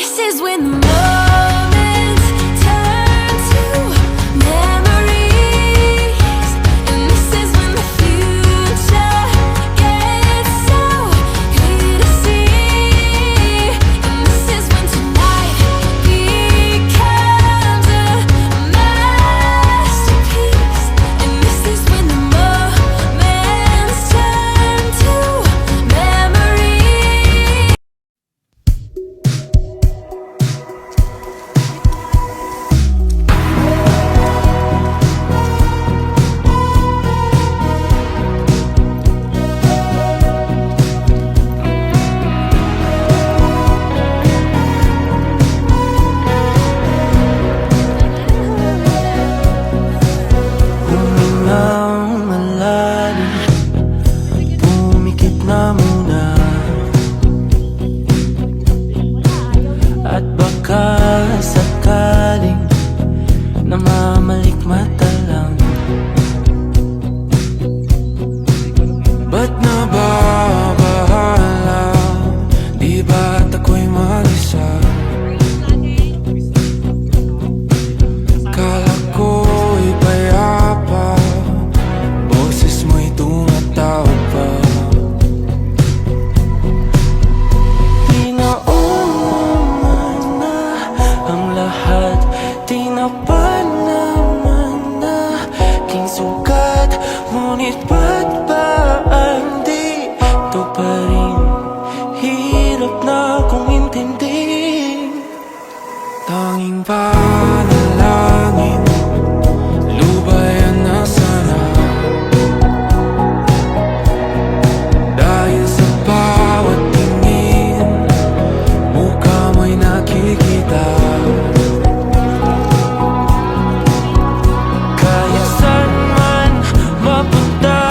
This is when the moments turn to memories, and this is when the future gets so clear to see, and this is when tonight becomes a masterpiece, and this is when the moments turn to memories. Humingang malalim, pumikit na muna, at baka sakaling namamalikmata lang. Ba't nababahala? Di ba't ako'y mag-isa? Kala ko'y payapa, boses mo'y tumatawag pa. Di naman na ang lahat, di na pa naman na king sugat. Ngunit ba't ba andito pa rin? Hirap na kong intindihin. Tanging panalangin, lubayan na sana. Dahil sa bawat tingin, mukha mo'y nakikita. Kahit saan man mapunta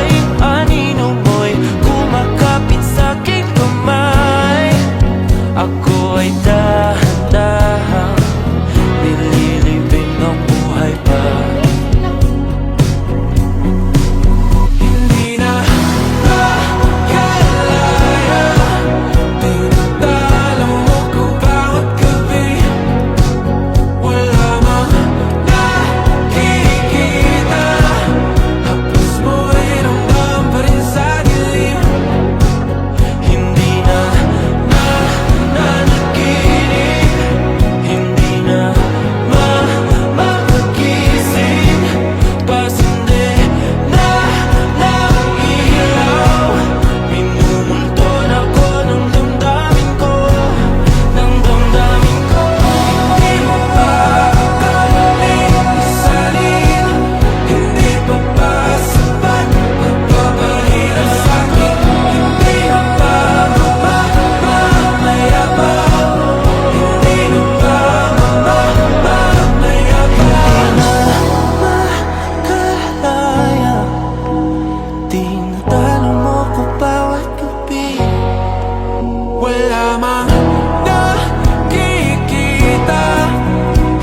ay anino mo'y kumakapit sa'king kamay. Ako ay dahan-dahan nililibing ang buhay pa. Hindi na makalaya, tinatalo mo ko bawat gabi. Wala mang nakikita, haplos mo'y ramdam pa rin sa dilim. Hindi na nanaginip, hindi na mapagising. Pasindi na ng ilaw, minumulton ako ng damdamin ko, ng damdamin ko. Hindi mo pa akalaing isalin, hindi pa ba sapat pagpapahirap sa'kin? Hindi na ba mamamayabang? Hindi na ba mamamayabang? Makalaya, tinatalo mo ko bawat gabi. Wala mang nakikita,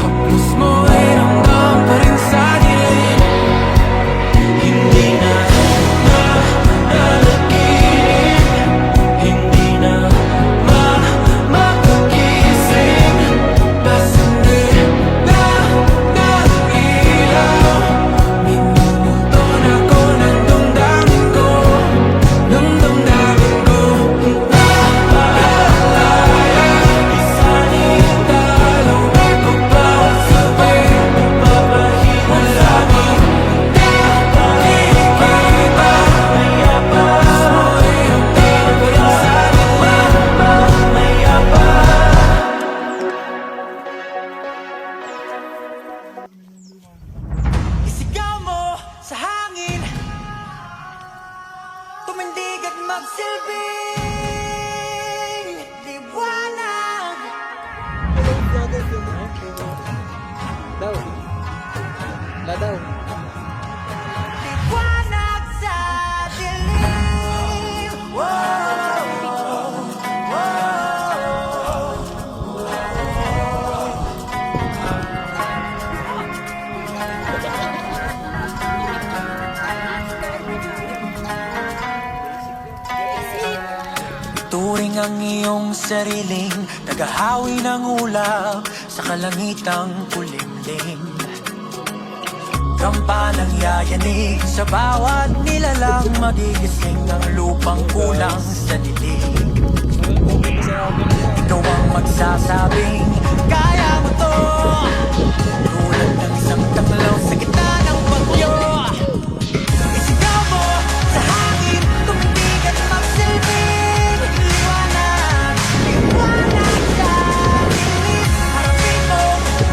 haplos mo ay ramdam pa rin sa dilim. Hindi na nanaginip, hindi na mapagising. Pasindi na ng ilaw, minumulton ako ng damdamin ko, ng damdamin ko. Naaalala, isalin talo ako bawat sabi, papahina lagi. Nakikita, mayabas mo'y hindi na pa rin sa dilim. Mayabas. Isigaw mo sa hangin, tumindig at magsilbing liwanag. Liwanag sa dilim. Ituring ang iyong sariling naghahawi ng ulap sa kalangitang kulimlim. Kampalang yayanig sa bawat nilalang, magigising ang lupang kulang sa dilig. Ikaw ang magsasabing kaya mo to, tulad ng isang tanglaw sa gitna ng bagyo. Isigaw mo sa hangin, tumindig at magsilbing liwanag, liwanag sa dilim. Harapin mo,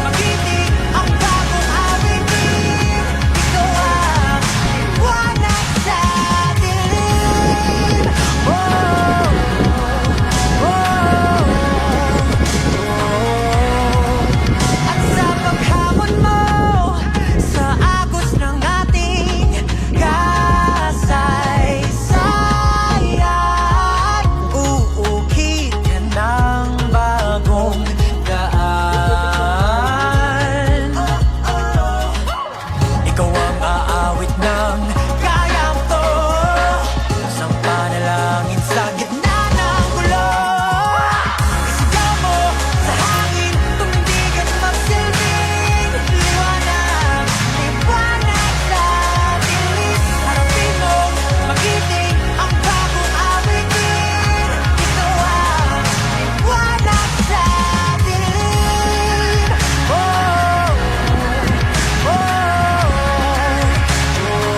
magiting ang bagong awitin. Ikaw ang liwanag sa dilim. Oh, oh, at sa paghamon mo sa agos ng ating kasaysayan, uukit ka ng bagong daan. Ikaw ang aawit ng kaya mo to, isang panalangin sa gitna ng gulo. Isigaw mo sa hangin, tumindig at magsilbing liwanag, liwanag sa dilim. Harapin mo, magiting ang bagong awitin. Ikaw ang liwanag sa dilim. Oh, oh, oh.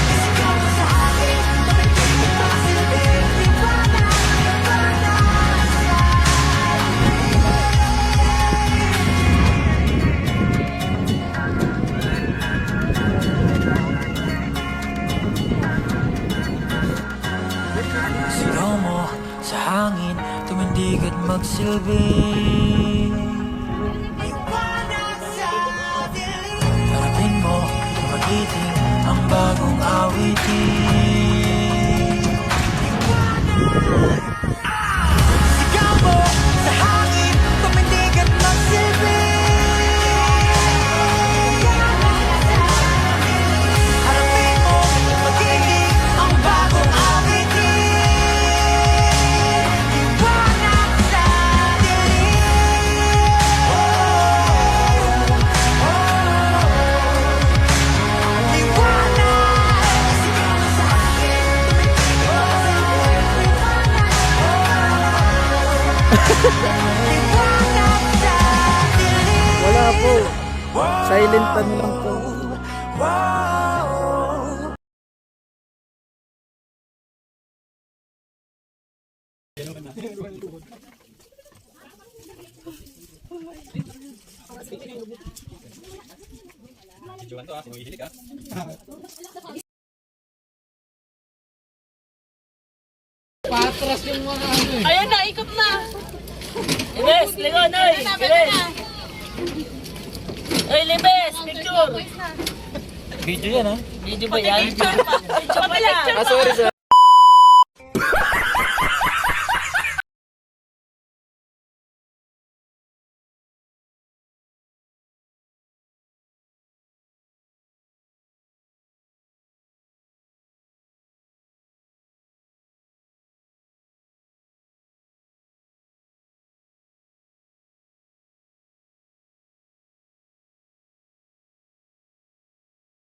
Isigaw mo sa hangin, tumindig at magsilbing liwanag, liwanag sa sigaw mo sa hangin, tumindig at magsilbing liwanag sa dilim. Harapin mo, magiting ang bagong awitin. Sigaw mo sa hangin, tumindig at magsilbing harapin mo, magiting ang bagong awitin. Liwanag sa dilim. Oh, oh, liwanag. Sigaw mo sa hangin, tumindig at magsilbing liwanag sa dilim. Wala po. Silent pan lang po. Wow. Ayun na, ikot na. Libes, lingon, oy. Libes. Oy, Libes, picture. Video yan, ha? Video ba yan? Picture pa. Picture pa lang. Sorry.